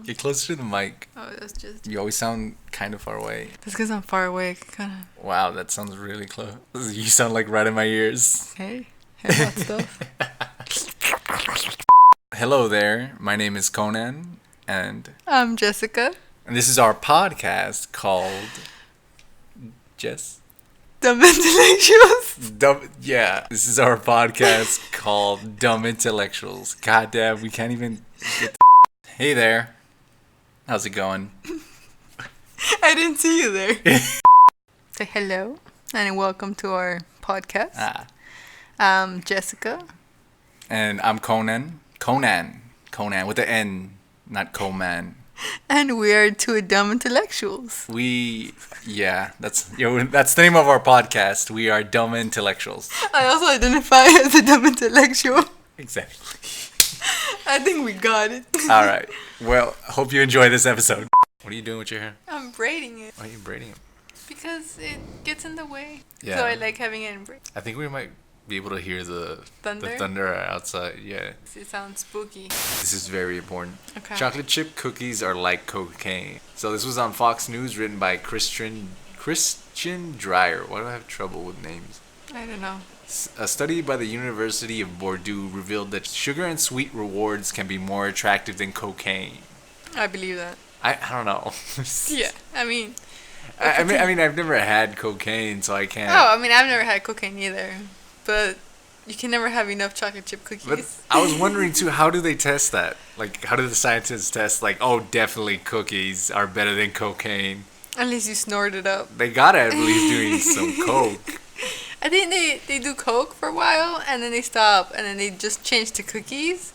Get closer to the mic. Oh, that's just... You always sound kind of far away. That's because I'm far away, kind of. Wow, that sounds really close. You sound like right in my ears. Hey, that stuff. Hello there. My name is Conan, and I'm Jessica. And this is our podcast called Jess. Dumb Intellectuals. Yeah, this is our podcast called Dumb Intellectuals. God damn, we can't even get Hey there. How's it going? I didn't see you there. Say hello and welcome to our podcast. I'm Jessica. And I'm Conan. Conan with the N, not Coman. And we are two dumb intellectuals. That's the name of our podcast. We are dumb intellectuals. I also identify as a dumb intellectual. Exactly. I think we got it. All right. Well, hope you enjoy this episode. What are you doing with your hair? I'm braiding it. Why are you braiding it? Because it gets in the way. Yeah. So I like having it in braid. I think we might be able to hear the Thunder? The thunder outside. Yeah. It sounds spooky. This is very important. Okay. Chocolate chip cookies are like cocaine. So this was on Fox News, written by Christian Dreyer. Why do I have trouble with names? I don't know. A study by the University of Bordeaux revealed that sugar and sweet rewards can be more attractive than cocaine. I believe that. I don't know. Yeah, I mean... I mean, I've never had cocaine, so I can't... Oh, I mean, I've never had cocaine either. But you can never have enough chocolate chip cookies. But I was wondering, too, how do they test that? Like, how do the scientists test, like, oh, definitely cookies are better than cocaine? Unless you snort it up. They gotta at least doing some coke. I think they do coke for a while, and then they stop, and then they just change to cookies.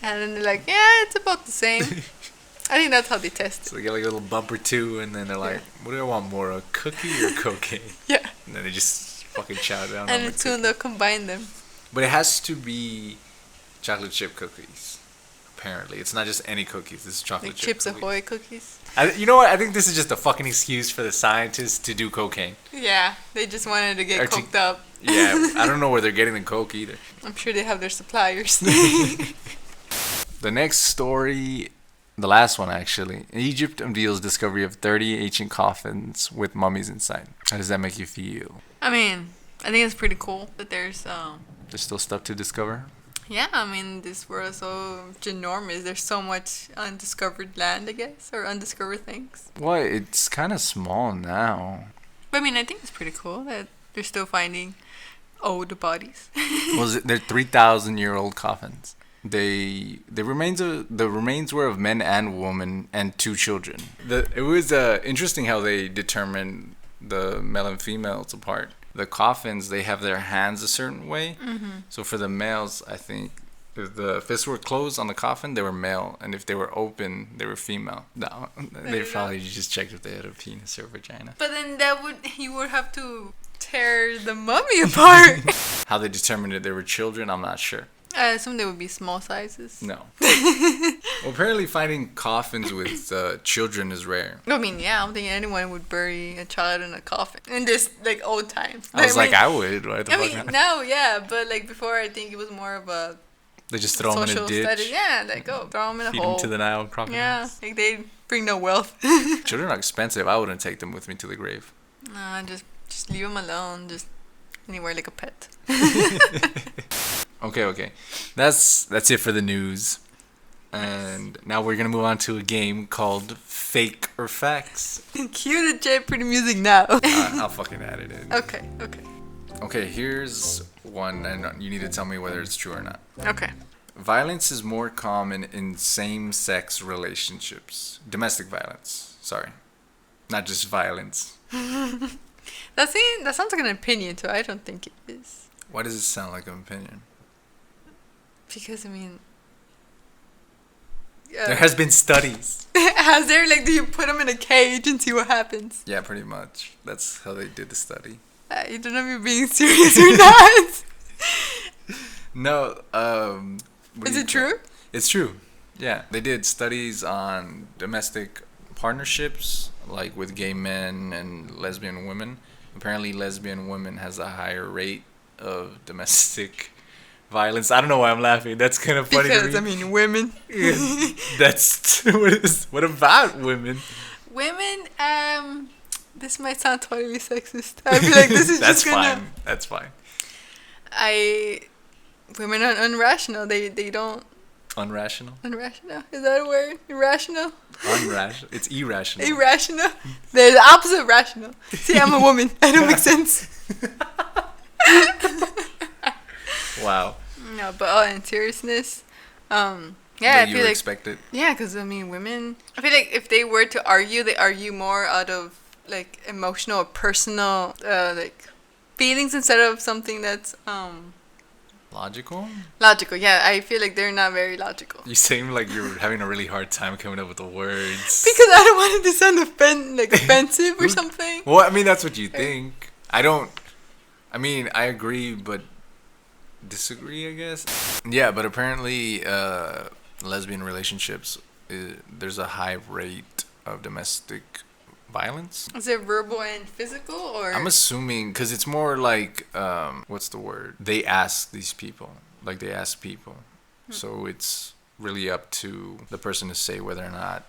And then they're like, yeah, it's about the same. I think that's how they test it. So they get like a little bump or two, and then they're like, what do I want more, a cookie or cocaine? Yeah. And then they just fucking chow down and on the soon they'll combine them. But it has to be chocolate chip cookies, apparently. It's not just any cookies. This is chocolate Like chip Chips cookies. Ahoy cookies. You know what? I think this is just a fucking excuse for the scientists to do cocaine. Yeah, they just wanted to get coked up. Yeah, I don't know where they're getting the coke either. I'm sure they have their suppliers. The next story, the last one actually. Egypt unveils discovery of 30 ancient coffins with mummies inside. How does that make you feel? I mean, I think it's pretty cool that there's... There's still stuff to discover? Yeah, I mean, this world is so ginormous. There's so much undiscovered land, I guess, or undiscovered things. Well, it's kind of small now. But I mean, I think it's pretty cool that they're still finding old bodies. They're 3,000-year-old coffins. The remains were of men and women and 2 children. It was interesting how they determined the male and females apart. The coffins, they have their hands a certain way. Mm-hmm. So for the males, I think if the fists were closed on the coffin, they were male, and if they were open, they were female. No, they probably just checked if they had a penis or vagina. But then you would have to tear the mummy apart. How they determined that they were children, I'm not sure. I assume they would be small sizes. No. Well, apparently finding coffins with children is rare. I mean, yeah, I don't think anyone would bury a child in a coffin in this like old times. I was I would. Why the fuck mean, not? no, yeah, but like before, I think it was more of a they just throw them in a ditch. Study. Yeah, like throw them in a feed hole. Feed them to the Nile crocodiles. Yeah, like they bring no wealth. Children are expensive. I wouldn't take them with me to the grave. Nah, just leave them alone. Just anywhere like a pet. Okay. That's it for the news. And now we're going to move on to a game called Fake or Facts. Cue the Jeopardy music now. I'll fucking add it in. Okay. Okay, here's one, and you need to tell me whether it's true or not. Okay. Violence is more common in same-sex relationships. Domestic violence. Sorry. Not just violence. That sounds like an opinion, too. I don't think it is. Why does it sound like an opinion? Because, I mean... there has been studies. Has there? Like, do you put them in a cage and see what happens? Yeah, pretty much. That's how they did the study. You don't know if you're being serious or not. No, Is it true? It's true. Yeah. They did studies on domestic partnerships, like with gay men and lesbian women. Apparently, lesbian women has a higher rate of domestic violence. I don't know why I'm laughing. That's kind of funny Because to I me. mean, women. That's what about women? Women. This might sound totally sexist. I feel like this is That's just gonna. fine. That's fine. Women are unrational. They don't. Unrational. Unrational? Is that a word? Irrational? Unrational. It's irrational. Irrational? They're the opposite of rational. See, I'm a woman. I don't make sense. Wow. No, but in seriousness, yeah, But I you feel like expect it. yeah, because I mean, women. I feel like if they were to argue, they argue more out of like emotional or personal like feelings instead of something that's Logical? logical. Yeah, I feel like they're not very logical. You seem like you're having a really hard time coming up with the words. Because I don't want it to sound offensive or something. Well, I mean, that's what you think. I mean, I agree, but disagree, I guess. Yeah, but apparently, lesbian relationships, there's a high rate of domestic violence. Is it verbal and physical, or? I'm assuming, because it's more like, what's the word? They ask these people. Like, they ask people. So it's really up to the person to say whether or not,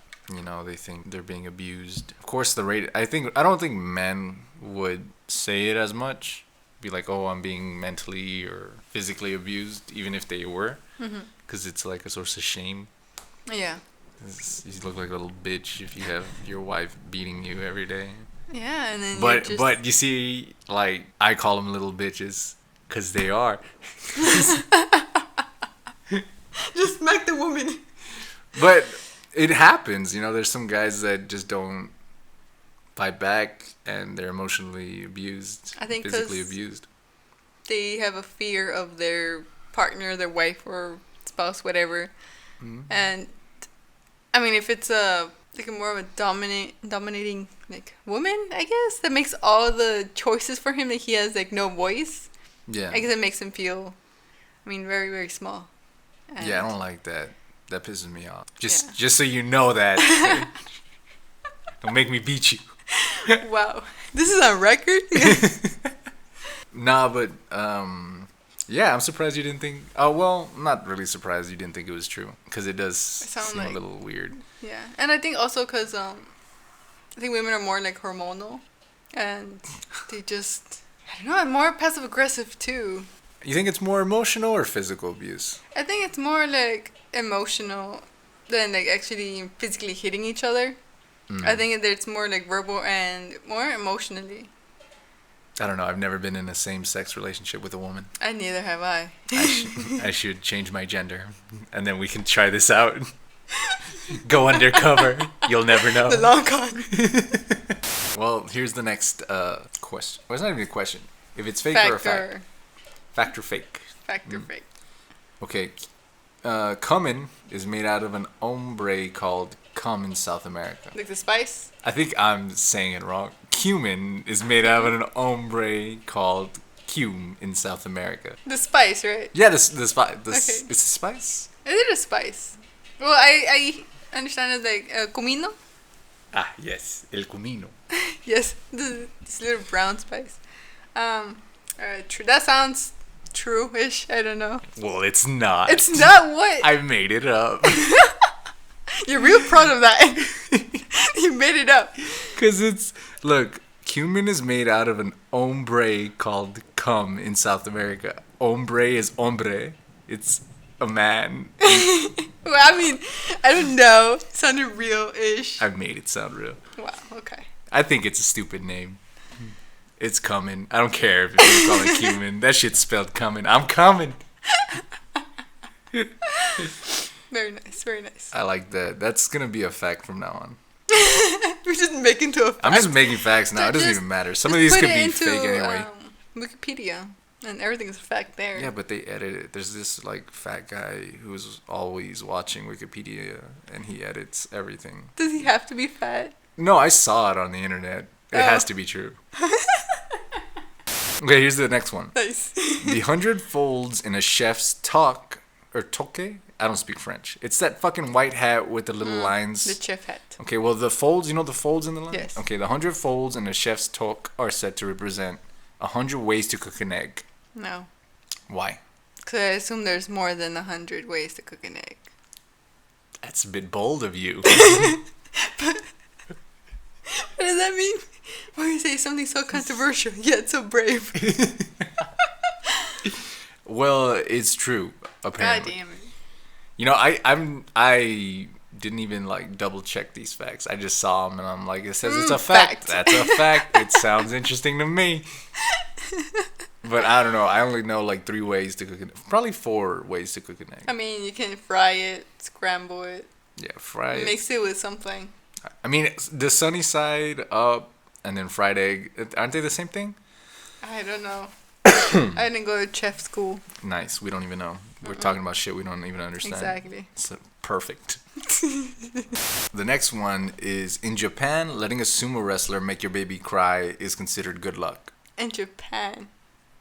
they think they're being abused. Of course, I don't think men would say it as much. Be like, oh, I'm being mentally or physically abused, even if they were. Because it's like a source of shame. Yeah. You look like a little bitch if you have your wife beating you every day. Yeah, and then But you see, like, I call them little bitches because they are. Just smack the woman. But it happens, there's some guys that just don't fight back and they're emotionally abused, I think physically abused. They have a fear of their partner, their wife or spouse, whatever. And I mean, if it's a more of a dominating like woman, I guess that makes all the choices for him that he has like no voice. Yeah. I guess it makes him feel, very very small. And Yeah, I don't like that. That pisses me off. Yeah. Just so you know that. Don't make me beat you. Wow, this is on record. Nah, but yeah, I'm surprised you didn't think. Oh well, I'm not really surprised you didn't think it was true because it does seem a little weird. Yeah, and I think also because I think women are more like hormonal, and they just I don't know, more passive aggressive too. You think it's more emotional or physical abuse? I think it's more like emotional than like actually physically hitting each other. I think that it's more like verbal and more emotionally. I don't know. I've never been in a same-sex relationship with a woman. And neither have I. I should change my gender, and then we can try this out. Go undercover. You'll never know. The long con. Well, here's the next question. Well, it's not even a question. If it's fake Fact or a fact. Fact or fake. Fact or fake. Okay. Cumin is made out of an ombre called cum in South America. Like the spice? I think I'm saying it wrong. Cumin is made out of an ombre called cum in South America. The spice, right? Yeah, the spice. Okay. It's a spice? Is it a spice? Well, I understand it like comino. Ah, yes. El cumino. Yes, this little brown spice. True. That sounds true-ish. I don't know. Well, it's not. It's not what? I made it up. You're real proud of that. You made it up. Because look, cumin is made out of an ombre called cum in South America. Hombre is hombre. It's a man. Well, I don't know. It sounded real-ish. I've made it sound real. Wow, okay. I think it's a stupid name. It's coming. I don't care if you call it cumin. That shit's spelled coming. I'm coming. Very nice, very nice. I like that. That's going to be a fact from now on. We're just making to a fact. I'm just making facts now. It doesn't even matter. Some of these could be fake anyway. Wikipedia, and everything's a fact there. Yeah, but they edit it. There's this like fat guy who's always watching Wikipedia, and he edits everything. Does he have to be fat? No, I saw it on the internet. It has to be true. Okay, here's the next one. Nice. The 100 folds in a chef's toque or toque. I don't speak French. It's that fucking white hat with the little lines. The chef hat. Okay, well the folds. You know the folds in the line. Yes. Okay, the 100 folds in a chef's toque are said to represent 100 ways to cook an egg. No. Why? Because I assume there's more than 100 ways to cook an egg. That's a bit bold of you. What does that mean? Why do you say something so controversial yet so brave? Well, it's true, apparently. God damn it. You know, I didn't even like double check these facts. I just saw them and I'm like, it says it's a fact. That's a fact. It sounds interesting to me. But I don't know. I only know like 3 ways to cook probably 4 ways to cook an egg. I mean, you can fry it, scramble it. Yeah, fry it. Mix it with something. I mean, the sunny side up and then fried egg. Aren't they the same thing? I don't know. I didn't go to chef school. Nice. We don't even know. We're talking about shit we don't even understand. Exactly. So, perfect. The next one is, in Japan, letting a sumo wrestler make your baby cry is considered good luck. In Japan,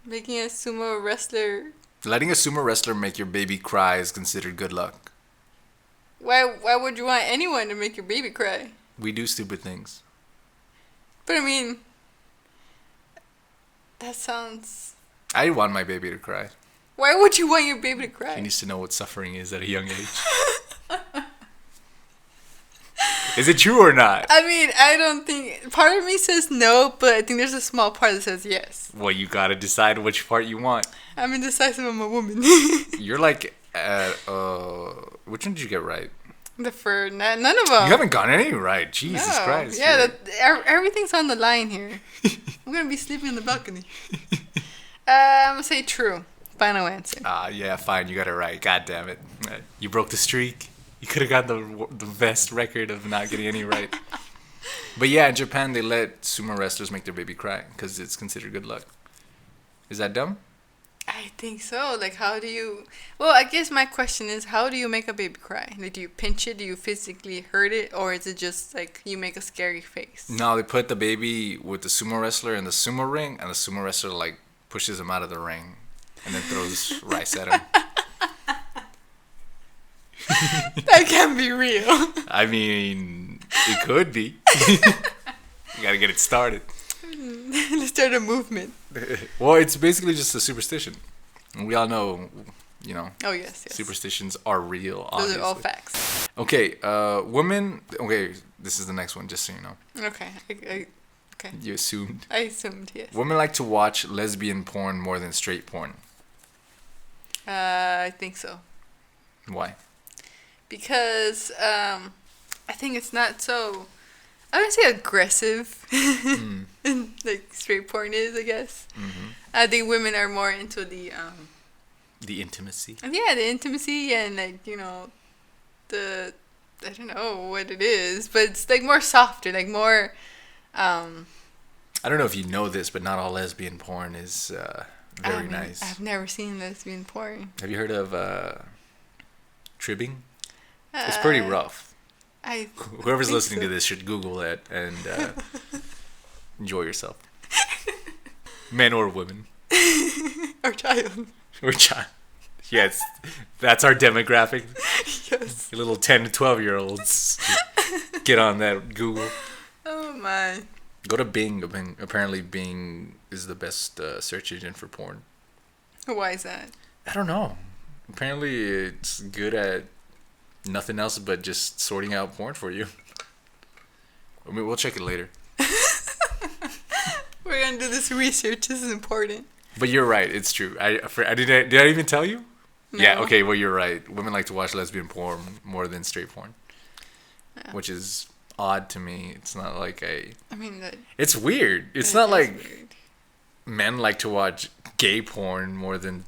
making a sumo wrestler. Letting a sumo wrestler make your baby cry is considered good luck. Why would you want anyone to make your baby cry? We do stupid things. But I mean, that sounds. I want my baby to cry. Why would you want your baby to cry? He needs to know what suffering is at a young age. Is it true or not? I mean, I don't think. Part of me says no, but I think there's a small part that says yes. Well, you gotta decide which part you want. I'm indecisive. I'm a woman. You're like, which one did you get right? None of them. You haven't gotten any right. Jesus Christ. Yeah, everything's on the line here. I'm gonna be sleeping in the balcony. I'm gonna say true. Final answer. Yeah, fine. You got it right. God damn it. You broke the streak. You could have got the best record of not getting any right. But yeah, in Japan, they let sumo wrestlers make their baby cry because it's considered good luck. Is that dumb? I think so. Like, how do you... Well, I guess my question is, how do you make a baby cry? Like, do you pinch it? Do you physically hurt it? Or is it just, like, you make a scary face? No, they put the baby with the sumo wrestler in the sumo ring, and the sumo wrestler, like, pushes him out of the ring and then throws rice at him. That can't be real. I mean, it could be. You gotta get it started. Let's start a movement. Well, it's basically just a superstition. We all know, you know. Oh, yes. Superstitions are real, Those obviously. are all facts. Okay, women... Okay, this is the next one, just so you know. Okay. Okay. You assumed. I assumed, yes. Women like to watch lesbian porn more than straight porn. I think so. Why? Because I think it's not so... I wouldn't say aggressive, like straight porn is, I guess. Mm-hmm. I think women are more into the intimacy. Yeah, the intimacy and like, you know, I don't know what it is, but it's like more softer, like more. I don't know if you know this, but not all lesbian porn is very nice. I've never seen lesbian porn. Have you heard of tribbing? It's pretty rough. Whoever's listening to this should Google that and enjoy yourself. Men or women. Or child. Or child. Yes, that's our demographic. Yes. Little 10 to 12-year-olds. Get on that Google. Oh, my. Go to Bing. Apparently, Bing is the best search engine for porn. Why is that? I don't know. Apparently, it's good at nothing else but just sorting out porn for you. I mean, we'll check it later. We're gonna do this research. This is important. But you're right. It's true. Did I even tell you? No. Yeah. Okay. Well, you're right. Women like to watch lesbian porn more than straight porn, which is odd to me. It's not like I mean, it's weird. It's not like weird. Men like to watch gay porn more than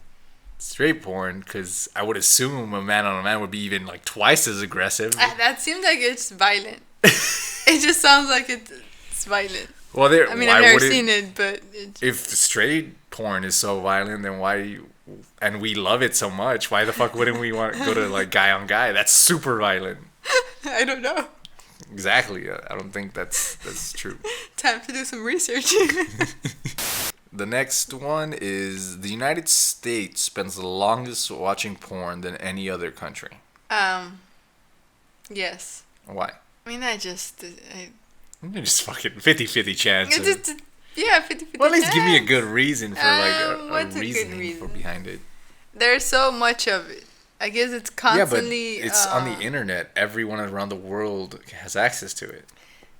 straight porn, because I would assume a man on a man would be even like twice as aggressive. That seems like it's violent. It just sounds like it's violent. Well, I mean, I've never seen it, but if straight porn is so violent, then why? And we love it so much. Why the fuck wouldn't we want to go to like guy on guy? That's super violent. I don't know. Exactly. I don't think that's true. Time to do some research. The next one is, the United States spends the longest watching porn than any other country. Yes. Why? I mean, just fucking 50-50 chance. Yeah, 50-50 Well, at least chance. give me a good reason for What's a reasoning for behind it. there's so much of it. I guess it's constantly. Yeah, but it's on the internet. Everyone around the world has access to it.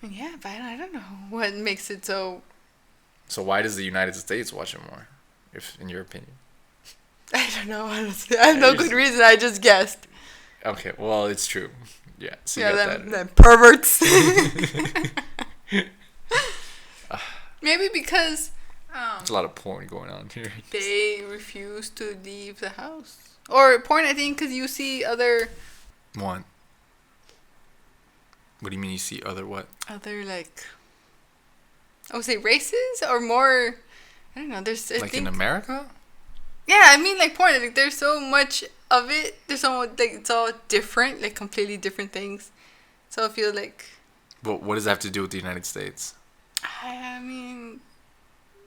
Yeah, but I don't know what makes it so. So why does the United States watch it more, if in your opinion? I don't know, honestly. I have no good reason. I just guessed. Okay, well, it's true. Yeah, so yeah, them perverts. Maybe because there's a lot of porn going on here. They refuse to leave the house. Or porn, I think, because you see other... What? What do you mean you see other what? Other, like... I would say races? Or more... I don't know, there's... Like in America? Yeah, I mean, like porn. Like, there's so much of it. There's so much... Like, it's all different. Like, completely different things. So I feel like... But what does that have to do with the United States? I mean...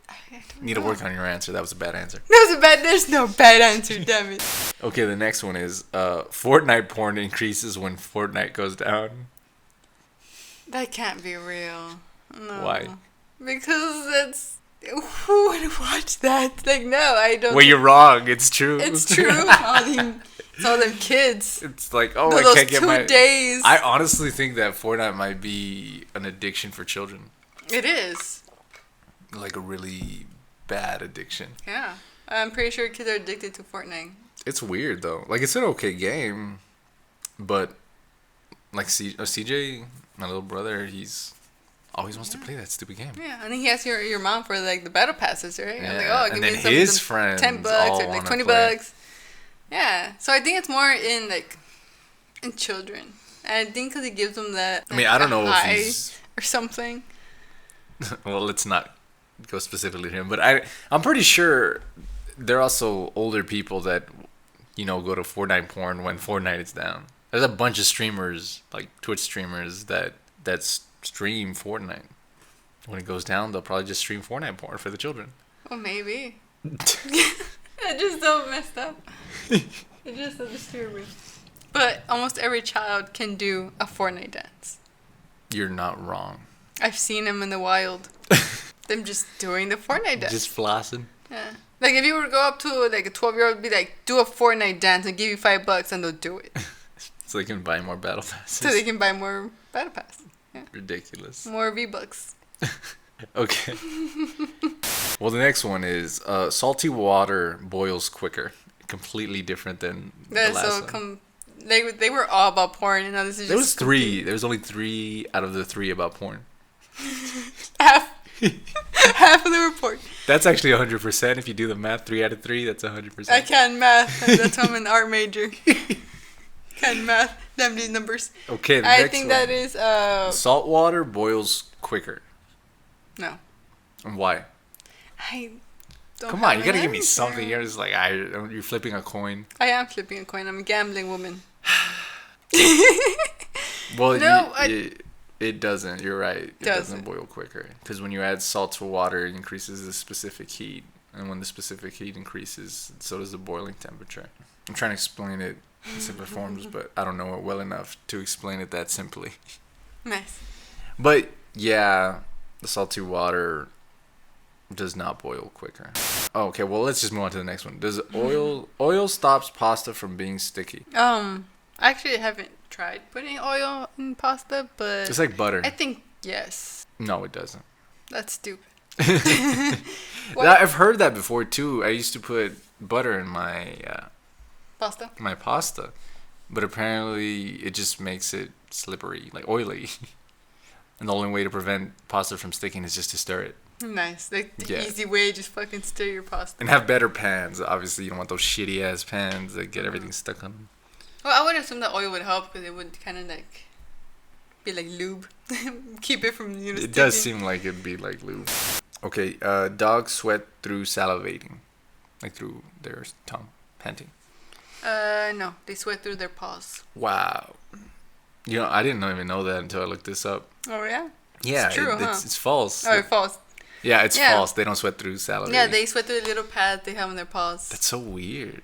I don't need know. to work on your answer. That was a bad answer. There's no bad answer, damn it. Okay, the next one is Fortnite porn increases when Fortnite goes down. That can't be real. No. Why? Because that's... Who would watch that? Like, no, I don't... Well, you're wrong. It's true. It's true. It's all them kids. It's like, oh, those I can't get 2 days. I honestly think that Fortnite might be an addiction for children. It is. Like a really bad addiction. Yeah. I'm pretty sure kids are addicted to Fortnite. It's weird, though. Like, it's an okay game, but, like, CJ, my little brother, he's always wants to play that stupid game. Yeah, and he asks your mom for, like, the battle passes, right? Yeah. I'm like, oh, and give then me his friends $10 or, like, $20. Yeah. So I think it's more in, like, in children. And I think because it gives them that... I mean, I don't know if he's... Or something. Well, let's not go specifically to him, but I'm pretty sure there are also older people that, you know, go to Fortnite porn when Fortnite is down. There's a bunch of streamers, like Twitch streamers, that stream Fortnite. When it goes down, they'll probably just stream Fortnite porn for the children. Well, maybe. It just so messed up. It just so disturbing. But almost every child can do a Fortnite dance. You're not wrong. I've seen them in the wild. Them just doing the Fortnite dance. Just flossing. Yeah. Like, if you were to go up to, like, a 12-year-old, be like, do a Fortnite dance and give you $5 and they'll do it. So they can buy more battle passes. So they can buy more battle pass. Yeah. Ridiculous. More V-Bucks. Okay. Well, the next one is salty water boils quicker. Completely different than the last one. They were all about porn, and now this is There just... was 3. There was only 3 out of the 3 about porn. Half of the report. That's actually 100%. If you do the math, 3 out of 3, that's 100%. I can't math, and that's why I'm an art major. Can't math. Damn these numbers. Okay, the I next think one. that is... Salt water boils quicker. No. And why? I don't Come on, have you gotta an give me answer. something. You're just like, you're flipping a coin. I am flipping a coin. I'm a gambling woman. Well, No, it doesn't. You're right. It doesn't Doesn't. boil quicker. Because when you add salt to water, it increases the specific heat. And when the specific heat increases, so does the boiling temperature. I'm trying to explain it in simpler forms, but I don't know it well enough to explain it that simply. Nice. But, yeah, the salty water does not boil quicker. Oh, okay, well, let's just move on to the next one. Does oil stops pasta from being sticky? Actually, I haven't tried putting oil in pasta, but It's like butter. I think yes. No, it doesn't. That's stupid. I've heard that before too. I used to put butter in my Pasta? my pasta, but apparently it just makes it slippery, like oily. And the only way to prevent pasta from sticking is just to stir it. Nice. Like the Yeah. easy way, just fucking stir your pasta. And have better pans. Obviously, you don't want those shitty ass pans that get everything stuck on them. Well, I would assume that oil would help because it would kind of like be like lube. Keep it from, you know, It does sticking. seem like it'd be like lube. Okay, dogs sweat through salivating, like through their tongue, panting. No, they sweat through their paws. Wow. You know, I didn't even know that until I looked this up. Oh yeah. Yeah, It's true, huh? it's false. Oh, false. Yeah, it's Yeah. false. They don't sweat through salivating. Yeah, they sweat through the little pads they have on their paws. That's so weird.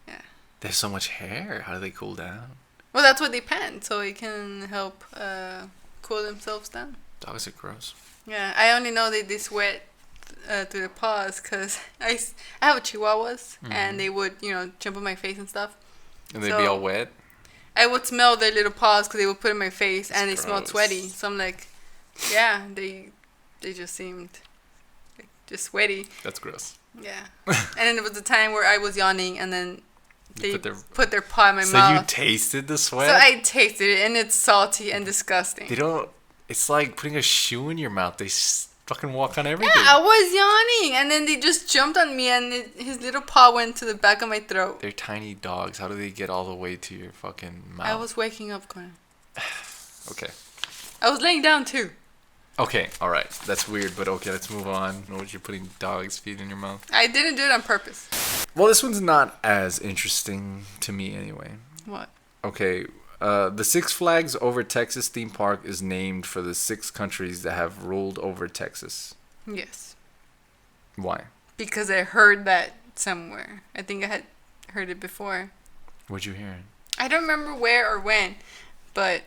Yeah. There's so much hair. How do they cool down? Well, that's what they pant, so it can help cool themselves down. Dogs are gross. Yeah, I only know they sweat through the paws because I have a chihuahuas Mm-hmm. and they would jump on my face and stuff. And they'd be all wet. I would smell their little paws because they would put it in my face and they That's smelled gross. sweaty. So I'm like, yeah, they just seemed like just sweaty. That's gross. Yeah. And then there was a time where I was yawning and then they Put put their paw in my So mouth. you tasted the sweat? So I tasted it and it's salty and disgusting. They don't. It's like putting a shoe in your mouth. They fucking walk on everything. Yeah, I was yawning and then they just jumped on me and his little paw went to the back of my throat. They're tiny dogs. How do they get all the way to your fucking mouth? I was waking up going. Okay. I was laying down too. Okay. All right. That's weird, but okay. Let's move on. Know what you're putting dog's feet in your mouth? I didn't do it on purpose. Well, this one's not as interesting to me anyway. What? Okay. The Six Flags Over Texas theme park is named for the 6 countries that have ruled over Texas. Yes. Why? Because I heard that somewhere. I think I had heard it before. What'd you hear? I don't remember where or when, but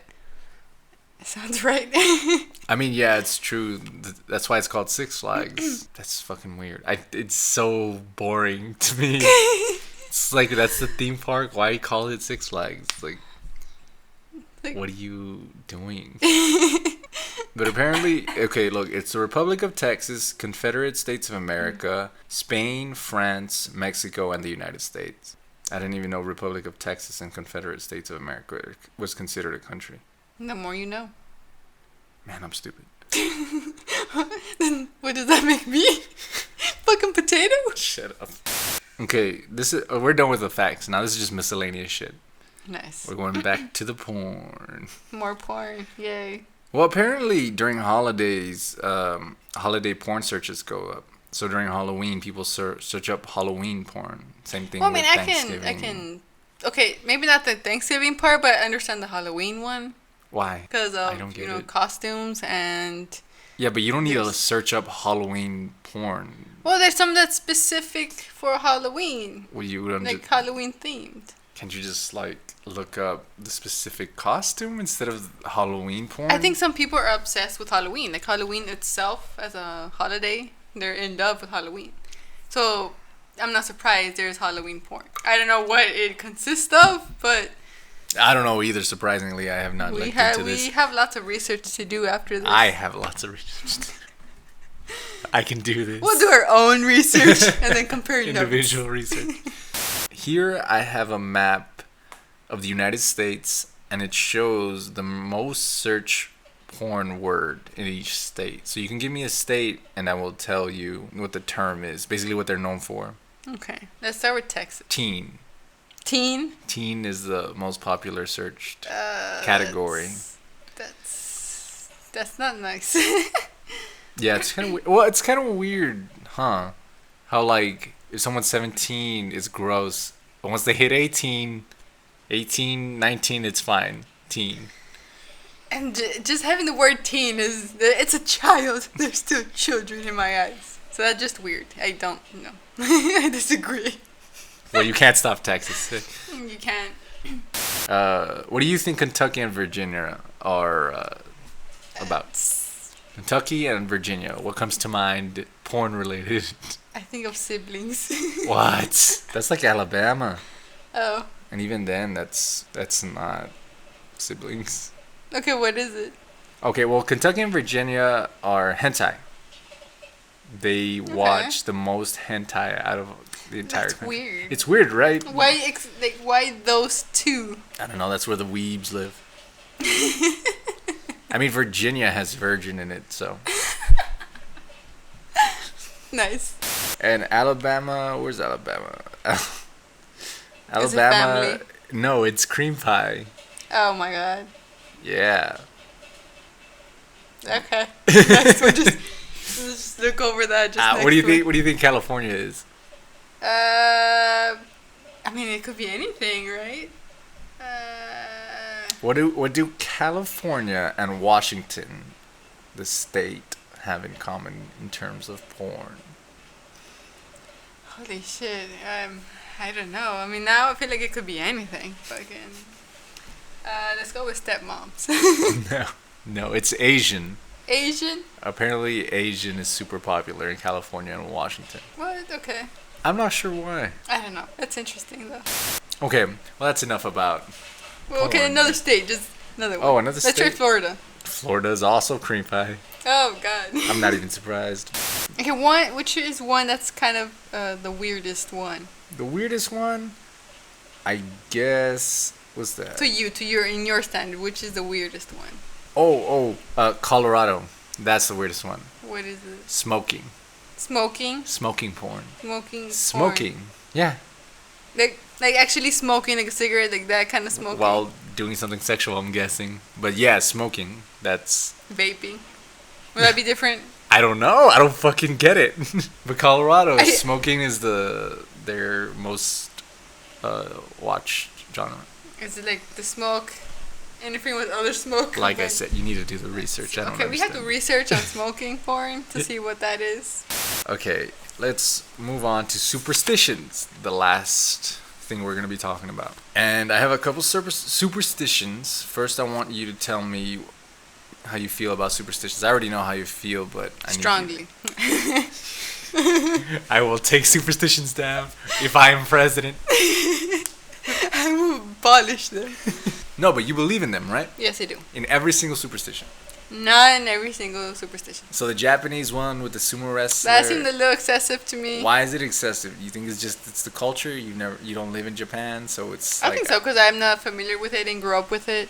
it sounds right. I mean, yeah, it's true. That's why it's called Six Flags. That's fucking weird. It's so boring to me. It's like, that's the theme park. Why call it Six Flags? Like, what are you doing? But apparently, okay, look, it's the Republic of Texas, Confederate States of America, Spain, France, Mexico, and the United States. I didn't even know Republic of Texas and Confederate States of America was considered a country. The more you know. Man, I'm stupid. Then what does that make me? Fucking potato? Shut up. Okay, we're done with the facts. Now this is just miscellaneous shit. Nice. We're going back to the porn. More porn. Yay. Well, apparently during holidays, holiday porn searches go up. So during Halloween, people search up Halloween porn. Same thing Well, I with mean, Thanksgiving. I can. Okay, maybe not the Thanksgiving part, but I understand the Halloween one Why? because I of don't get it. costumes and. Yeah, but you don't need to search up Halloween porn. Well, there's some that's specific for Halloween, Well, you don't like Halloween themed. can't you just like look up the specific costume instead of Halloween porn? I think some people are obsessed with Halloween, like Halloween itself as a holiday. They're in love with Halloween, so I'm not surprised there's Halloween porn. I don't know what it consists of, but I don't know either. Surprisingly, I have not looked into this. we have lots of research to do after this. I have lots of research. I can do this. We'll do our own research and then compare Individual research. Here I have a map of the United States, and it shows the most searched porn word in each state. So you can give me a state, and I will tell you what the term is. Basically, what they're known for. Okay, let's start with Texas. Teen. Teen. Teen is the most popular searched category. That's not nice. Yeah, it's kind of well, it's kind of weird, huh? How like if someone's 17, it's gross. But once they hit 18, 19, it's fine. Teen. And just having the word teen it's a child. They're still children in my eyes. So that's just weird. I don't know. I disagree. Well, you can't stop Texas. You can't. What do you think Kentucky and Virginia are about? Kentucky and Virginia. What comes to mind porn related? I think of siblings. What? That's like Alabama. Oh. And even then, that's not siblings. Okay, what is it? Okay, well, Kentucky and Virginia are hentai. They watch the most hentai out of the entire That's country. weird. It's weird, right? Why those two? I don't know. That's where the weebs live. I mean, Virginia has virgin in it, so. Nice. And Alabama, where's Alabama? Alabama. Is it family? No, it's cream pie. Oh my god. Yeah. Okay. Next one, just look over that. Just What do you next think? What do you think California is? one. I mean, it could be anything, right? What do California and Washington, the state, have in common in terms of porn? Holy shit. I don't know. I mean, now I feel like it could be anything. Fucking. Let's go with stepmoms. No, it's Asian. Asian? Apparently, Asian is super popular in California and Washington. What? Okay. I'm not sure why. I don't know. That's interesting though. Okay, well, that's enough about. Well, okay, porn. another state. Just another one. Oh, another Let's try state? Florida. Florida is also cream pie. Oh God. I'm not even surprised. Okay, which is one that's kind of the weirdest one The weirdest one, I guess, what's that? in your standard? Which is the weirdest one? Colorado. That's the weirdest one. What is it? Smoking. Smoking. Smoking porn. Smoking. Smoking. Porn. Yeah. Like actually smoking like a cigarette, like that kind of smoking. While doing something sexual, I'm guessing. But yeah, smoking. That's. Vaping. Would that be different? I don't know. I don't fucking get it. But Colorado, smoking is their most watched genre. Is it like the smoke interfering with other smoke? Like I said, you need to do the research. I don't Okay, we have to understand. research on smoking porn to see what that is. Okay, let's move on to superstitions. The last thing we're going to be talking about. And I have a couple superstitions. First, I want you to tell me how you feel about superstitions. I already know how you feel, but I Strongly. I will take superstitions down if I am president. I will abolish them. No, but you believe in them, right? Yes, I do. In every single superstition. Not in every single superstition. So the Japanese one with the sumo wrestler. That seemed a little excessive to me. Why is it excessive? You think it's the culture? You don't live in Japan, so it's. I think so because I'm not familiar with it and grew up with it.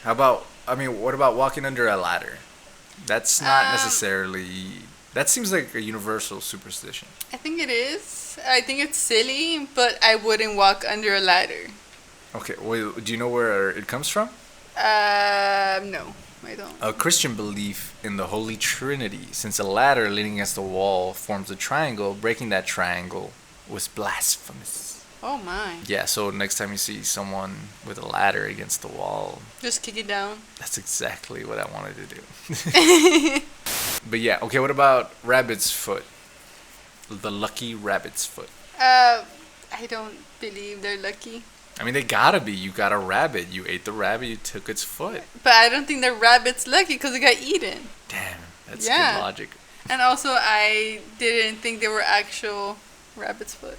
What about walking under a ladder? That's not necessarily. That seems like a universal superstition. I think it is. I think it's silly, but I wouldn't walk under a ladder. Okay, well, do you know where it comes from? No, I don't. A Christian belief in the Holy Trinity, since a ladder leaning against the wall forms a triangle, breaking that triangle was blasphemous. Oh my. Yeah, so next time you see someone with a ladder against the wall, just kick it down. That's exactly what I wanted to do. But yeah, okay, what about rabbit's foot? The lucky rabbit's foot. I don't believe they're lucky. I mean, they gotta be. You got a rabbit. You ate the rabbit. You took its foot. But I don't think the rabbit's lucky because it got eaten. Damn, that's good logic. And also, I didn't think they were actual rabbit's foot.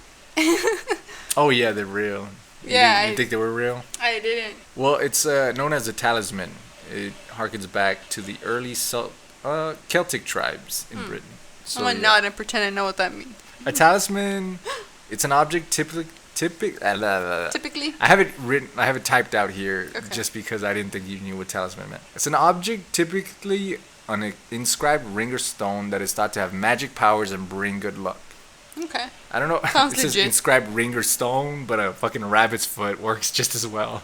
Oh yeah, they're real. Yeah. You think they were real? I didn't. Well, it's known as a talisman. It harkens back to the early Celtic tribes in Britain. So, I'm gonna nod and pretend I know what that means. A talisman, it's an object typically. I have it written. I have it typed out here just because I didn't think you knew what talisman meant. It's an object typically on an inscribed ring or stone that is thought to have magic powers and bring good luck. Okay. I don't know. Sounds it says legit. inscribed ring or stone, but a fucking rabbit's foot works just as well.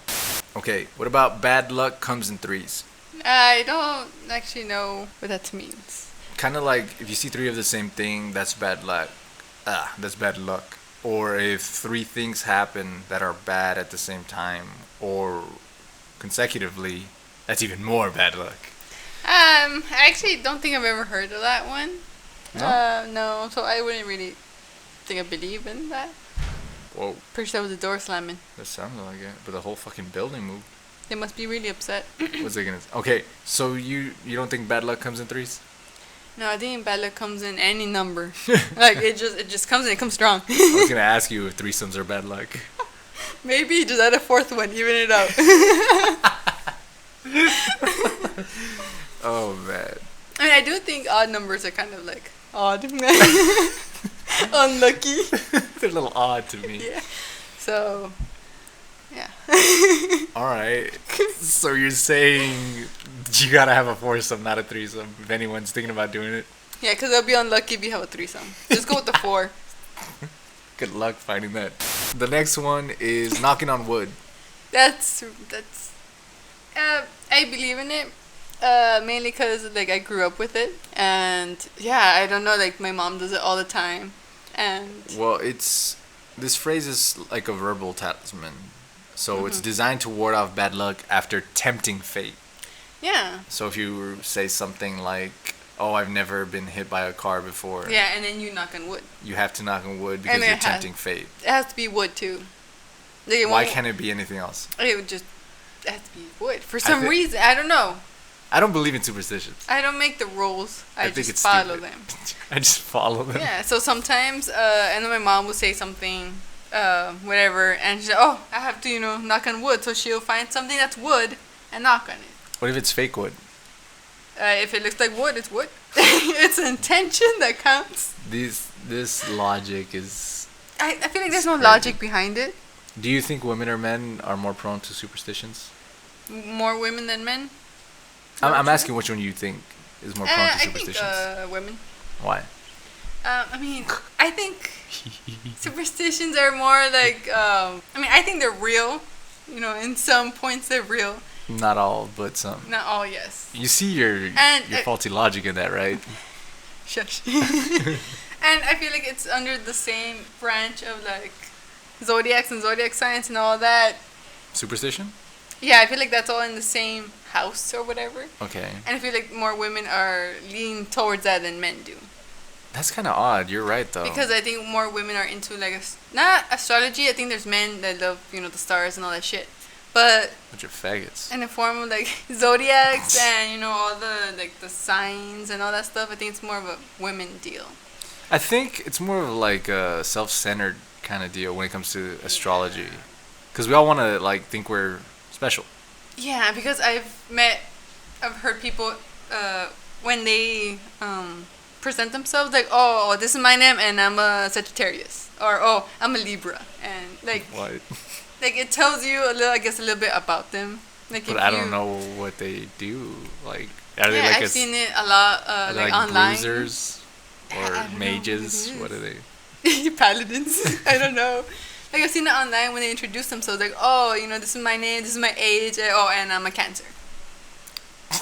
Okay, what about bad luck comes in threes? I don't actually know what that means. Kind of like if you see three of the same thing, that's bad luck. That's bad luck. Or if three things happen that are bad at the same time or consecutively, that's even more bad luck. I actually don't think I've ever heard of that one. No? No, so I wouldn't really think I believe in that. Whoa. Pretty sure that was the door slamming. That sounded like it, but the whole fucking building moved. They must be really upset. What's they gonna? Okay, so you don't think bad luck comes in threes? No, I think bad luck comes in any number. Like it just comes in. It comes strong. I was gonna ask you if threesomes are bad luck. Maybe just add a fourth one, even it out. Oh man. I mean, I do think odd numbers are kind of like odd, unlucky. They're a little odd to me. Yeah. So, yeah. All right. So you're saying you gotta have a foursome, not a threesome, if anyone's thinking about doing it. Yeah, because they'll be unlucky if you have a threesome. Just go with the 4. Good luck finding that. The next one is knocking on wood. That's. I believe in it. Mainly because like I grew up with it, and yeah, I don't know, like my mom does it all the time, and well, this phrase is like a verbal talisman, so it's designed to ward off bad luck after tempting fate. Yeah. So if you say something like, "Oh, I've never been hit by a car before," yeah, and then you knock on wood. You have to knock on wood because you're tempting fate. It has to be wood too. Like, why can't it be anything else? It has to be wood for some reason. I don't know. I don't believe in superstitions. I don't make the rules. I think just it's follow stupid. them. I just follow them. Yeah. So sometimes, and then my mom will say something, whatever, and she's like, "Oh, I have to, knock on wood." So she'll find something that's wood and knock on it. What if it's fake wood? If it looks like wood, it's wood. It's intention that counts. This logic is. I feel like there's no crazy. logic behind it. Do you think women or men are more prone to superstitions? More women than men. I'm asking which one you think is more prone to superstitions. I think women. Why? I think superstitions are more like. I think they're real. In some points they're real. Not all, but some. Not all, yes. You see your faulty logic in that, right? Shush. And I feel like it's under the same branch of like zodiacs and zodiac science and all that. Superstition? Yeah, I feel like that's all in the same house or whatever. Okay. And I feel like more women are leaning towards that than men do. That's kind of odd. You're right, though. Because I think more women are into like not astrology. I think there's men that love the stars and all that shit. But bunch of faggots. in the form of like zodiacs and all the like the signs and all that stuff, I think it's more of a women deal. I think it's more of like a self-centered kind of deal when it comes to astrology, because we all want to like think we're special. Yeah, because I've heard people when they present themselves like, oh, this is my name and I'm a Sagittarius, or oh, I'm a Libra, and like what? Like it tells you a little bit about them. Like, but I don't know what they do. Like, are they like I've seen it a lot, like online. Bruisers or mages? What are they? Paladins. I don't know. Like I've seen it online when they introduce themselves. Like, oh, this is my name, this is my age, and I'm a Cancer.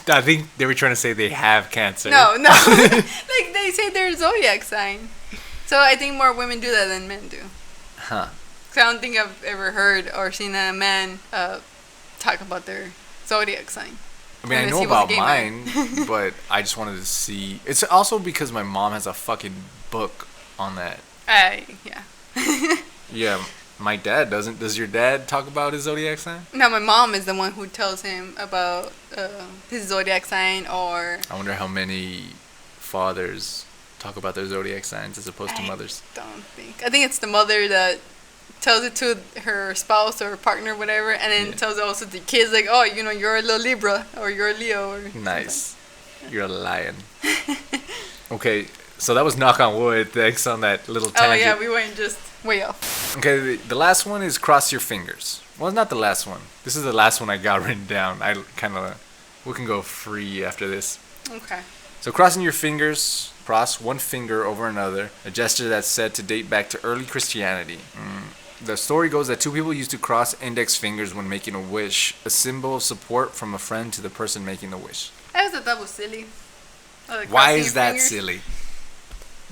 I think they were trying to say they have cancer. No. Like they say their zodiac sign. So I think more women do that than men do. Huh. I don't think I've ever heard or seen a man talk about their zodiac sign. I mean, I know about mine, but I just wanted to see. It's also because my mom has a fucking book on that. Yeah. Yeah, my dad doesn't. Does your dad talk about his zodiac sign? No, my mom is the one who tells him about his zodiac sign, or... I wonder how many fathers talk about their zodiac signs as opposed to mothers. I think it's the mother that tells it to her spouse or partner, whatever, and then tells it also to the kids, like, oh, you're a little Libra, or you're a Leo, or nice. Something. You're a lion. Okay, so that was knock on wood. Thanks on that little tangent. Oh yeah, we went just way off. Okay, the last one is cross your fingers. Well, not the last one. This is the last one I got written down. We can go free after this. Okay. So crossing your fingers, cross one finger over another, a gesture that's said to date back to early Christianity. The story goes that two people used to cross index fingers when making a wish, a symbol of support from a friend to the person making the wish. I always thought that was silly. Why is that silly?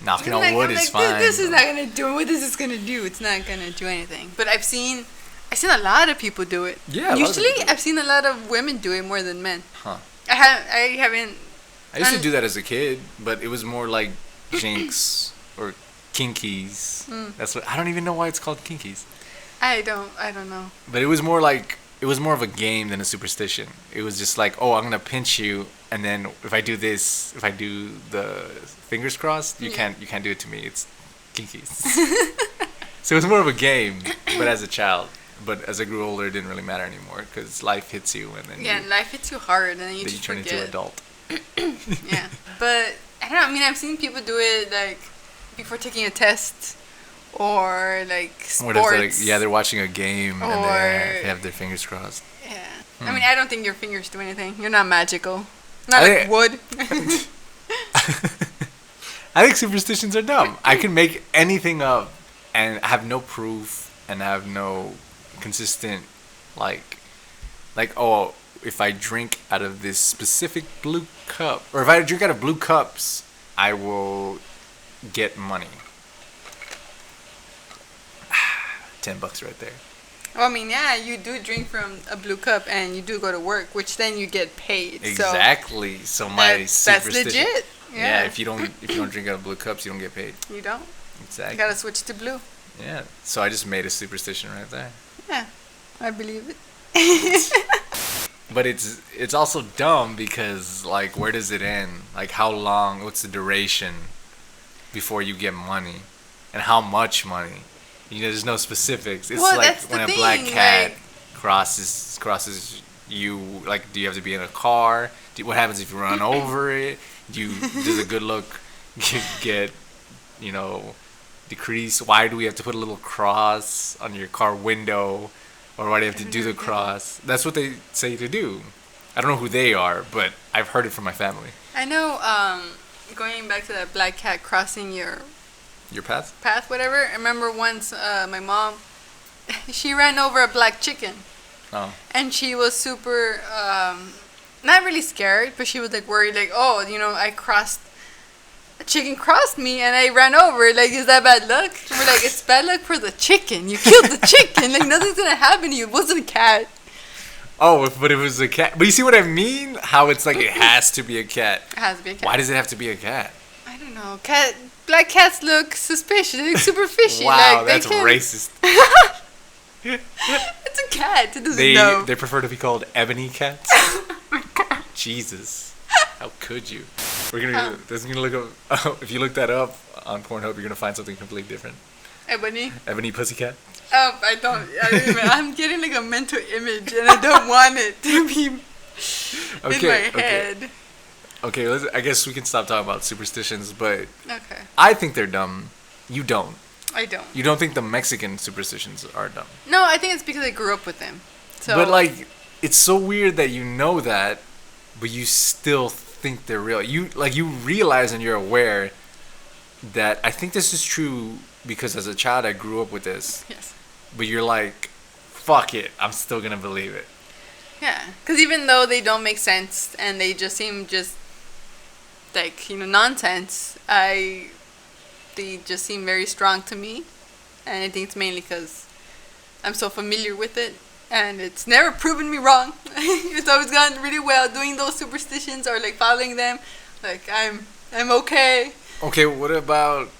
Knocking on wood is fine. This is not gonna do what this is gonna do. It's not gonna do anything. But I've seen a lot of people do it. Yeah. Usually, I've seen a lot of women do it more than men. Huh. I haven't. I used to do that as a kid, but it was more like jinx or kinkies. That's what I don't even know why it's called kinkies. I don't know. But it was more of a game than a superstition. It was just like, oh, I'm gonna pinch you, and then if I do the fingers crossed, you can't do it to me. It's kinkies. So it was more of a game, but as a child. But as I grew older, it didn't really matter anymore because life hits you, and then life hits you hard, and then you just turn into an adult. Yeah, but I don't know. I mean, I've seen people do it like before taking a test, or like sports. They're watching a game and they have their fingers crossed. Yeah, I mean, I don't think your fingers do anything. You're not magical. Not like wood. I think superstitions are dumb. I can make anything up and have no proof and have no consistent like oh, if I drink out of this specific blue cup, or if I drink out of blue cups, I will get money. $10 right there. Well, I mean, yeah, you do drink from a blue cup and you do go to work, which then you get paid. Exactly. So my superstition. That's legit. Yeah. If you don't drink out of blue cups, you don't get paid. You don't. Exactly. You gotta switch to blue. Yeah. So I just made a superstition right there. Yeah, I believe it. But it's also dumb because like where does it end? Like how long? What's the duration before you get money, and how much money? There's no specifics. It's Well, like that's when the a thing, black cat like- crosses you. Like, do you have to be in a car? What happens if you run over it? Does a good look get you know decrease? Why do we have to put a little cross on your car window? Or why do you have to do the cross? That's what they say to do. I don't know who they are, but I've heard it from my family. I know, going back to that black cat crossing your Path? path, whatever. I remember once my mom, she ran over a black chicken. Oh. And she was super, not really scared, but she was like worried, like, oh, a chicken crossed me and I ran over it. Like, is that bad luck? We're like, it's bad luck for the chicken. You killed the chicken. Like, nothing's gonna happen to you. It wasn't a cat. Oh, but it was a cat. But you see what I mean? How it's like it has to be a cat. It has to be a cat. Why does it have to be a cat? I don't know. Black cats look suspicious. They look super fishy. Wow, like, that's racist. It's a cat. It doesn't know. They prefer to be called ebony cats. Jesus, how could you? This is gonna look up. If you look that up on Pornhub, you're gonna find something completely different. Ebony pussycat. Oh, I'm getting like a mental image, and I don't want it to be in my head. Okay, I guess we can stop talking about superstitions, but Okay. I think they're dumb. You don't. I don't. You don't think the Mexican superstitions are dumb? No, I think it's because I grew up with them. So. But like, it's so weird that you know that, but you still think they're real. You realize and you're aware that I think this is true because as a child I grew up with this. Yes. But you're like, fuck it, I'm still gonna believe it. Yeah, because even though they don't make sense and they just seem like nonsense, they just seem very strong to me, and I think it's mainly because I'm so familiar with it, and it's never proven me wrong. It's always gone really well doing those superstitions or like following them. Like I'm okay. Okay, what about?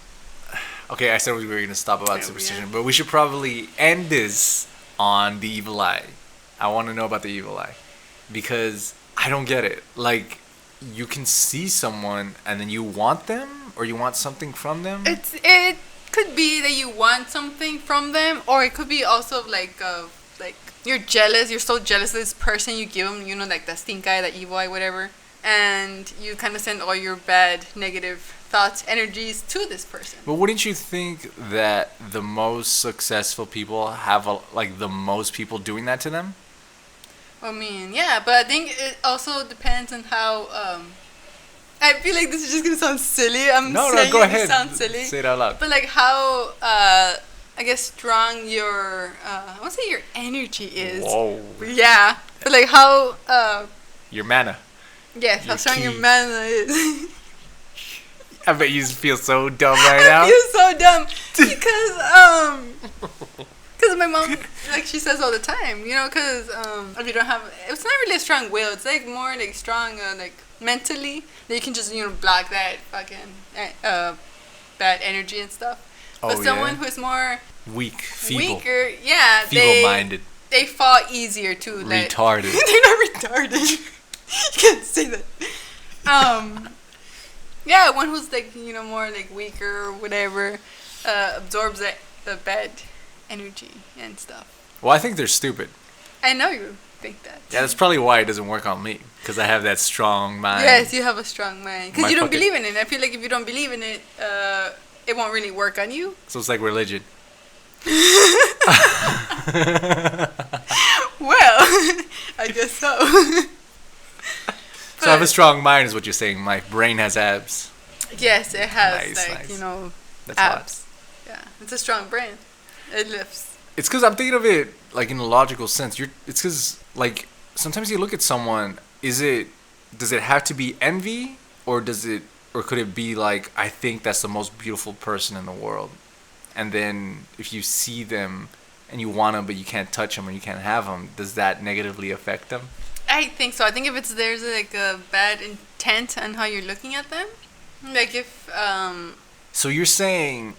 Okay, I said we were gonna stop about superstition, but we should probably end this on the evil eye. I want to know about the evil eye because I don't get it. Like, you can see someone and then you want them or you want something from them. It could be that you want something from them, or it could be also like you're jealous. You're so jealous of this person. You give them, like that stink eye, that evil eye, whatever, and you kind of send all your bad, negative thoughts, energies to this person. But wouldn't you think that the most successful people have the most people doing that to them? I mean, yeah, but I think it also depends on how. I feel like this is just gonna sound silly. No, go ahead. Sound silly. Say it out loud. But like how, I guess, strong your, I won't say your energy is. Whoa. Yeah, but like how. Your mana. Yes, how strong your mana is. I bet you feel so dumb right now. I feel so dumb because my mom, like, she says all the time, because if you don't have, it's not really a strong will. It's like more like strong, like mentally, that you can just block that fucking bad energy and stuff. But someone who's more feeble, weaker, yeah, feeble-minded, they fall easier too. Retarded. They're not retarded. You can't say that. Yeah, one who's like more like weaker or whatever, absorbs the bad energy and stuff. Well, I think they're stupid. I know you think that. Yeah, that's probably why it doesn't work on me, because I have that strong mind. Yes, you have a strong mind because you don't believe in it. I feel like if you don't believe in it, it won't really work on you. So it's like religion. Well, I guess so. So I have a strong mind, is what you're saying. My brain has abs. Yes, it has nice. That's abs. Hot. Yeah, it's a strong brain. It lifts. It's because I'm thinking of it like in a logical sense. It's because like sometimes you look at someone. Does it have to be envy, or could it be like, I think that's the most beautiful person in the world, and then if you see them and you want them but you can't touch them or you can't have them, does that negatively affect them? I think so. I think if there's like a bad intent on how you're looking at them, like if So you're saying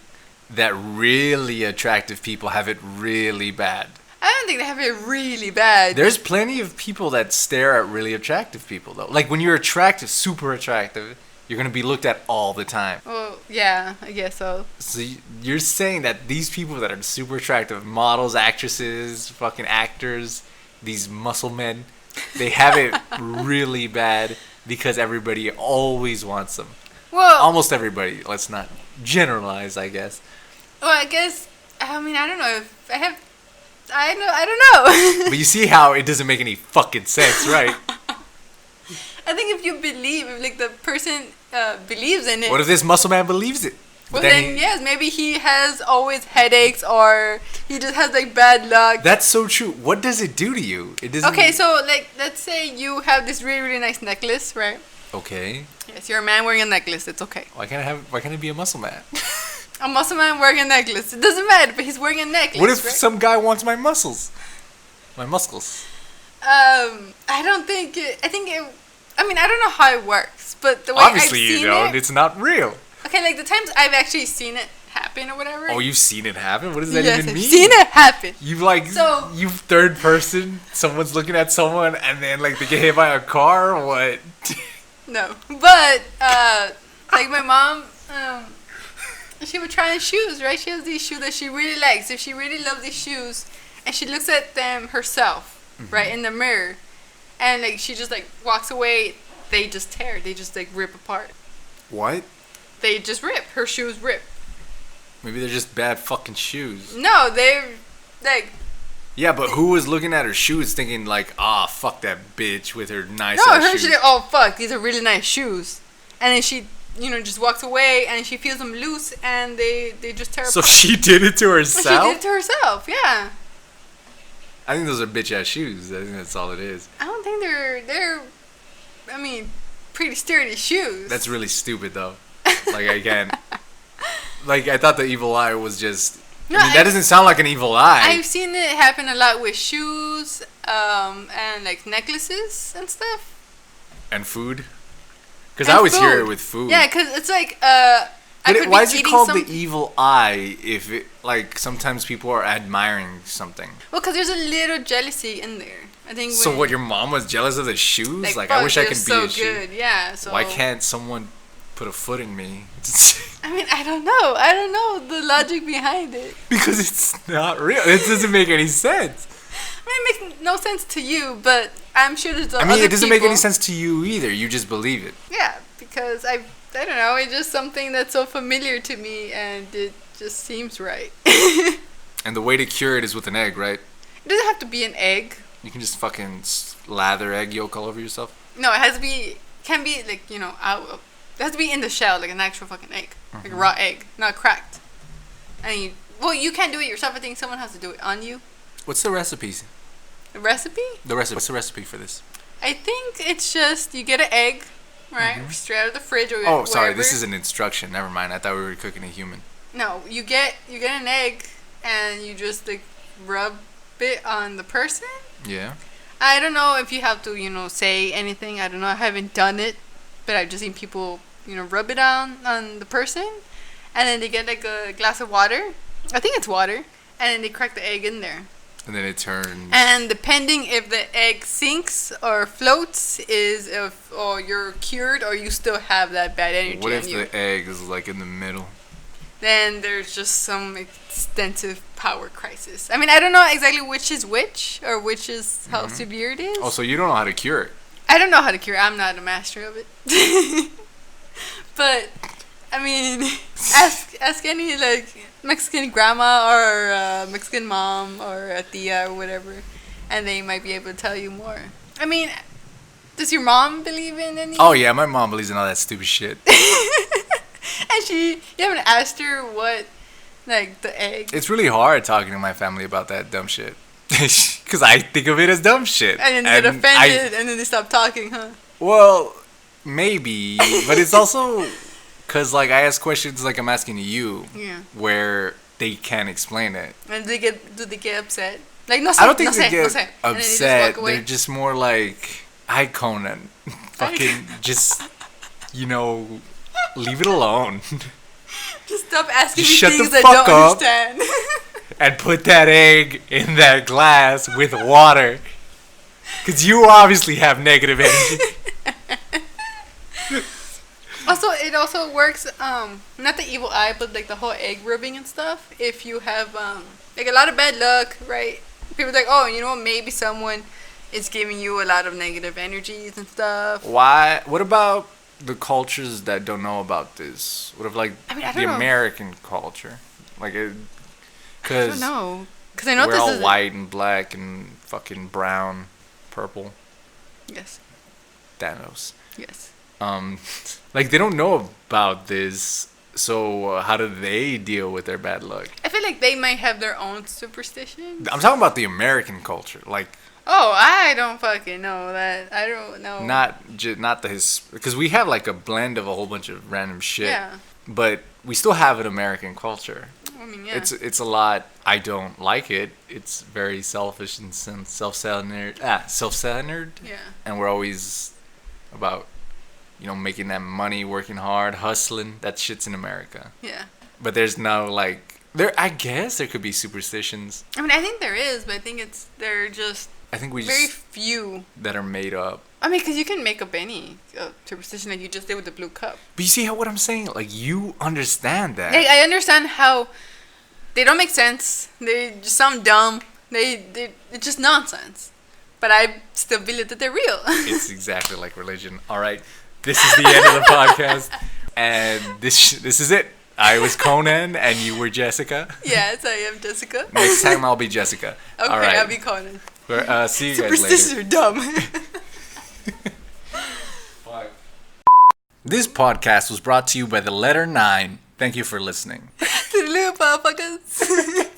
that really attractive people have it really bad? I don't think they have it really bad. There's plenty of people that stare at really attractive people, though. Like, when you're attractive, super attractive, you're going to be looked at all the time. Well, yeah, I guess so. So you're saying that these people that are super attractive, models, actresses, fucking actors, these muscle men, they have it really bad because everybody always wants them. Well, Almost everybody. Let's not generalize, I guess. well, I guess. I mean, I don't know if I have. I don't know. But you see how it doesn't make any fucking sense, right? I think if you believe, if like the person believes in it. What if this muscle man believes it? Well, then yes, maybe he has always headaches, or he just has like bad luck. That's so true. What does it do to you? It doesn't. Okay, so like, let's say you have this really, really nice necklace, right? Okay. Yes, you're a man wearing a necklace. It's okay. Why can't it be a muscle man? A muscle man wearing a necklace. It doesn't matter, but he's wearing a necklace. What if right? some guy wants my muscles? My muscles. I don't think it. I think it. I mean, I don't know how it works, but the way Obviously, I've you seen don't. it. It's not real. Okay, like the times I've actually seen it happen or whatever. Oh, you've seen it happen? What does that yes, even I've mean? seen it happen. You third person, someone's looking at someone and then like they get hit by a car or what? No, but like my mom, she would try on shoes, right? She has these shoes that she really likes. If she really loves these shoes, and she looks at them herself, right, in the mirror, and like she just like walks away, they just tear. They just like rip apart. What? They just rip. Her shoes rip. Maybe they're just bad fucking shoes. No, they're like. Yeah, but who was looking at her shoes thinking like, ah, fuck that bitch with her nice No, ass her shoes? she's like, oh fuck, these are really nice shoes, and then she, just walks away, and she feels them loose, and they just tear So apart. she did it to herself? She did it to herself, yeah. I think those are bitch ass shoes. I think that's all it is. I don't think they're. I mean, pretty sturdy shoes. That's really stupid though. Like I can't. Like I thought the evil eye was just. No, that doesn't sound like an evil eye. I've seen it happen a lot with shoes, and like necklaces and stuff. And food. Because I always hear it with food. Yeah, because it's like Why is it called the evil eye if it like sometimes people are admiring something? Well, because there's a little jealousy in there. I think. So what? Your mom was jealous of the shoes? Like fuck, I wish I they're could so be a shoe. good. Yeah. So Why can't someone put a foot in me? I mean, I don't know. I don't know the logic behind it. Because it's not real. It doesn't make any sense. I mean, it makes no sense to you, but I'm sure there's other it doesn't make any people. sense to you either. You just believe it. Yeah, because I don't know. It's just something that's so familiar to me, and it just seems right. And the way to cure it is with an egg, right? It doesn't have to be an egg. You can just fucking lather egg yolk all over yourself. No, it has to be. Can be like out. It has to be in the shell, like an actual fucking egg, like a raw egg, not cracked. And you can't do it yourself. I think someone has to do it on you. What's the recipe? The recipe? What's the recipe for this? I think it's just you get an egg, right, straight out of the fridge or Oh, sorry. wherever. This is an instruction. Never mind. I thought we were cooking a human. No, you get an egg, and you just like rub it on the person. Yeah. I don't know if you have to, say anything. I don't know. I haven't done it, but I've just seen people, rub it on the person, and then they get like a glass of water. I think it's water, and then they crack the egg in there. And then it turns. And depending if the egg sinks or floats, is if you're cured or you still have that bad energy. What if on you. the egg is like in the middle? Then there's just some extensive power crisis. I mean, I don't know exactly which is which or which is how severe it is. Oh, so you don't know how to cure it? I don't know how to cure it. I'm not a master of it. But, I mean, ask any, like, Mexican grandma or Mexican mom or a tia or whatever, and they might be able to tell you more. I mean, does your mom believe in any? Oh, yeah. My mom believes in all that stupid shit. And you haven't asked her what, like, the egg. It's really hard talking to my family about that dumb shit. Because I think of it as dumb shit. And then they get offended, and then they stop talking, huh? Well, maybe. But it's also because, like, I ask questions like I'm asking you. Yeah. Where they can't explain it. And do they get upset? Like, no, I don't think no they get upset. And then they just upset. walk away. They're just more like, hi, Conan. Fucking just, leave it alone. Just stop asking Just me shut things the I fuck don't up. understand. and put that egg in that glass with water. Because you obviously have negative energy. Also, it also works, not the evil eye, but like the whole egg rubbing and stuff. If you have, like a lot of bad luck, right? People are like, oh, you know what, maybe someone is giving you a lot of negative energies and stuff. Why? What about the cultures that don't know about this? What if, like, I mean, I the don't know. American culture? Like, I don't because know. Because I know we're this all is... white and black and fucking brown, purple. Yes. Thanos. Yes. Like, they don't know about this, so how do they deal with their bad luck? I feel like they might have their own superstitions. I'm talking about the American culture, like Oh, I don't fucking know that. I don't know. not the because we have like a blend of a whole bunch of random shit. Yeah. But we still have an American culture. I mean, yeah. It's a lot. I don't like it. It's very selfish and self-centered. Self-centered. Yeah. And we're always about, making that money, working hard, hustling. That shit's in America. Yeah. But there's no like I guess there could be superstitions. I mean, I think there is, but I think they're just I think we very just few. that are made up. I mean, because you can make up any superstition like you just did with the blue cup. But you see what I'm saying? Like, you understand that. I understand how they don't make sense. They just sound dumb. It's just nonsense. But I still believe that they're real. It's exactly like religion. All right, this is the end of the podcast, and this is it. I was Conan, and you were Jessica. Yes, I am Jessica. Next time I'll be Jessica. Okay, all right. I'll be Conan. See you guys later. Superstitions are dumb. This podcast was brought to you by the letter 9. Thank you for listening. Toodaloo, motherfuckers.